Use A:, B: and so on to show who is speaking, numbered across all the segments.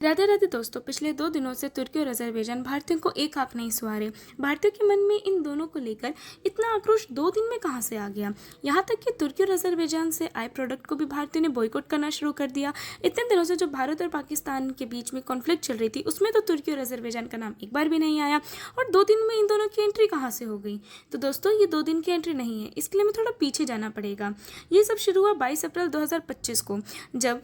A: राधे राधे दोस्तों, पिछले 2 दिनों से तुर्की और अजरबैजान भारतीयों को एक आंख नहीं सुहा रहे। भारतीयों के मन में इन दोनों को लेकर इतना आक्रोश 2 दिन में कहां से आ गया। यहां तक कि तुर्की और अजरबैजान से आए प्रोडक्ट को भी भारतीयों ने बॉयकॉट करना शुरू कर दिया। इतने दिनों से जो भारत और पाकिस्तान के बीच में कॉन्फ्लिक्ट चल रही थी, उसमें तो तुर्की और अजरबैजान का नाम एक बार भी नहीं आया, और 2 दिन में इन दोनों की एंट्री कहाँ से हो गई। तो दोस्तों, ये 2 दिन की एंट्री नहीं है, इसके लिए हमें थोड़ा पीछे जाना पड़ेगा। ये सब शुरू हुआ 22 अप्रैल 2025 को, जब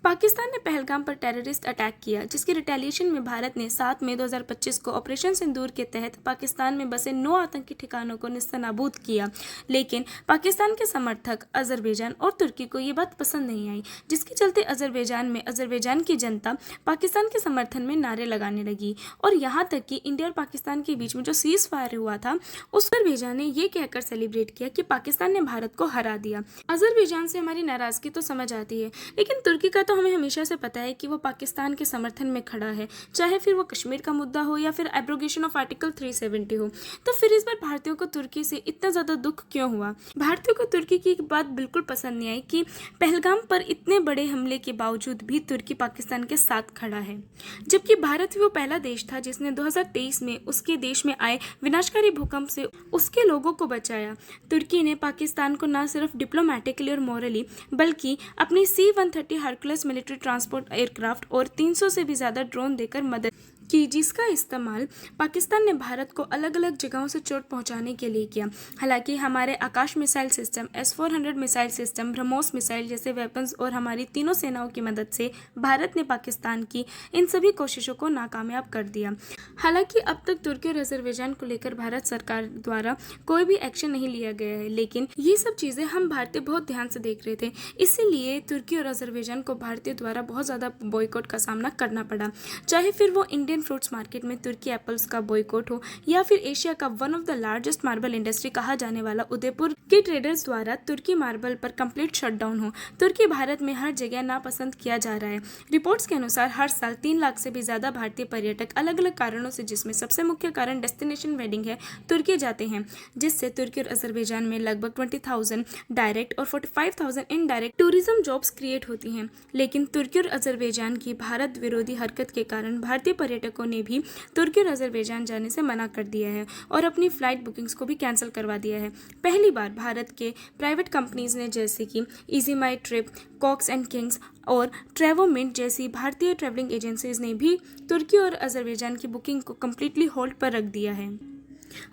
A: पाकिस्तान ने पहलगाम पर टेररिस्ट अटैक किया, जिसकी रिटेलिएशन में भारत ने 7 मई 2025 को ऑपरेशन सिंदूर के तहत पाकिस्तान में बसे 9 आतंकी ठिकानों को निस्तनाबूद किया। लेकिन पाकिस्तान के समर्थक अजरबैजान और तुर्की को ये बात पसंद नहीं आई, जिसके चलते अजरबैजान की जनता पाकिस्तान के समर्थन में नारे लगाने लगी। और यहाँ तक कि इंडिया और पाकिस्तान के बीच में जो सीज फायर हुआ था, उस पर अजरबैजान ने ये कहकर सेलिब्रेट किया कि पाकिस्तान ने भारत को हरा दिया। अजरबैजान से हमारी नाराजगी तो समझ आती है, लेकिन तुर्की का तो हमें हमेशा से पता है कि वो पाकिस्तान के समर्थन में खड़ा है, चाहे फिर वो कश्मीर का मुद्दा हो या फिर एब्रोगेशन ऑफ आर्टिकल 370 हो। तो फिर इस बार भारतीयों को तुर्की से इतना ज़्यादा दुख क्यों हुआ। भारतीयों को तुर्की की एक बात बिल्कुल पसंद नहीं आई कि पहलगाम पर इतने बड़े हमले के बावजूद भी तुर्की पाकिस्तान के साथ खड़ा है, जबकि भारत भी वो पहला देश था जिसने 2023 में उसके देश में आए विनाशकारी भूकंप से उसके लोगों को बचाया। तुर्की ने पाकिस्तान को न सिर्फ डिप्लोमेटिकली और मॉरली, बल्कि अपनी C-130 Hercules military transport aircraft और 300 से भी ज़्यादा ड्रोन देकर मदद की, जिसका इस्तेमाल पाकिस्तान ने भारत को अलग अलग जगहों से चोट पहुंचाने के लिए किया। हालांकि हमारे Akash missile system, S-400 missile system, BrahMos missile जैसे वेपन्स और हमारी तीनों सेनाओं की मदद से भारत ने पाकिस्तान की इन सभी कोशिशों को नाकामयाब कर दिया। हालांकि अब तक तुर्की और अजरबैजान को लेकर भारत सरकार द्वारा कोई भी एक्शन नहीं लिया गया है, लेकिन ये सब चीज़ें हम भारतीय बहुत ध्यान से देख रहे थे, इसीलिए तुर्की और अजरबैजान को भारतीय द्वारा बहुत ज़्यादा बॉयकॉट का सामना करना पड़ा। चाहे फिर वो इंडियन फ्रूट्स मार्केट में तुर्की एप्पल्स का बॉयकॉट हो, या फिर एशिया का one of the largest marble industry कहा जाने वाला उदयपुर के ट्रेडर्स द्वारा तुर्की मार्बल पर कंप्लीट शटडाउन हो। तुर्की भारत में हर जगह नापसंद किया जा रहा है। रिपोर्ट्स के अनुसार हर साल 3 लाख से भी ज़्यादा भारतीय पर्यटक अलग अलग कारणों से, जिसमें सबसे मुख्य कारण डेस्टिनेशन वेडिंग है, तुर्की जाते हैं, जिससे तुर्की और अजरबैजान में लगभग 20,000 डायरेक्ट और 45,000 इनडायरेक्ट टूरिज्म जॉब्स क्रिएट होती हैं। लेकिन तुर्की और अजरबैजान की भारत विरोधी हरकत के कारण भारतीय पर्यटकों ने भी तुर्की और अजरबैजान जाने से मना कर दिया है और अपनी फ्लाइट बुकिंग्स को भी कैंसिल करवा दिया है। पहली बार भारत के प्राइवेट कंपनीज ने, जैसे कि EaseMyTrip, Cox and Kings और ट्रेवोमिंट जैसी भारतीय ट्रैवलिंग एजेंसीज ने भी तुर्की और अजरबैजान की बुकिंग को कम्प्लीटली होल्ड पर रख दिया है।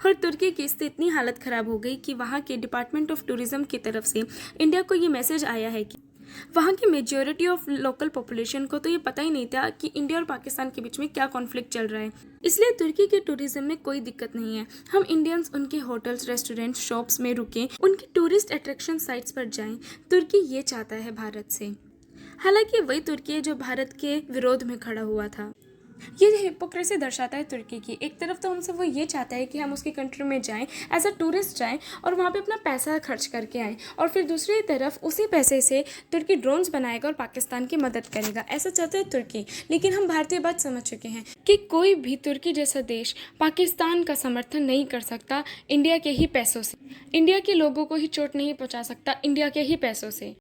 A: और तुर्की की इससे इतनी हालत ख़राब हो गई कि वहाँ के डिपार्टमेंट ऑफ टूरिज्म की तरफ से इंडिया को ये मैसेज आया है कि वहाँ की मेजॉरिटी ऑफ लोकल पॉपुलेशन को तो ये पता ही नहीं था कि इंडिया और पाकिस्तान के बीच में क्या कॉन्फ्लिक्ट चल रहा है। इसलिए तुर्की के टूरिज्म में कोई दिक्कत नहीं है। हम इंडियंस उनके होटल्स, रेस्टोरेंट्स, शॉप्स में रुकें, उनकी टूरिस्ट अट्रैक्शन साइट्स पर जाएं। तुर्की ये चाहता है भारत से। हालांकि वही तुर्की है जो भारत के विरोध में खड़ा हुआ था। ये हिपोक्रेसी दर्शाता है तुर्की की। एक तरफ तो हमसे वो ये चाहता है कि हम उसकी कंट्री में जाएं, एज अ टूरिस्ट जाएं और वहाँ पे अपना पैसा खर्च करके आएँ, और फिर दूसरी तरफ उसी पैसे से तुर्की ड्रोन्स बनाएगा और पाकिस्तान की मदद करेगा। ऐसा चाहता है तुर्की। लेकिन हम भारतीय बात समझ चुके हैं कि कोई भी तुर्की जैसा देश पाकिस्तान का समर्थन नहीं कर सकता इंडिया के ही पैसों से। इंडिया के लोगों को ही चोट नहीं पहुँचा सकता इंडिया के ही पैसों से।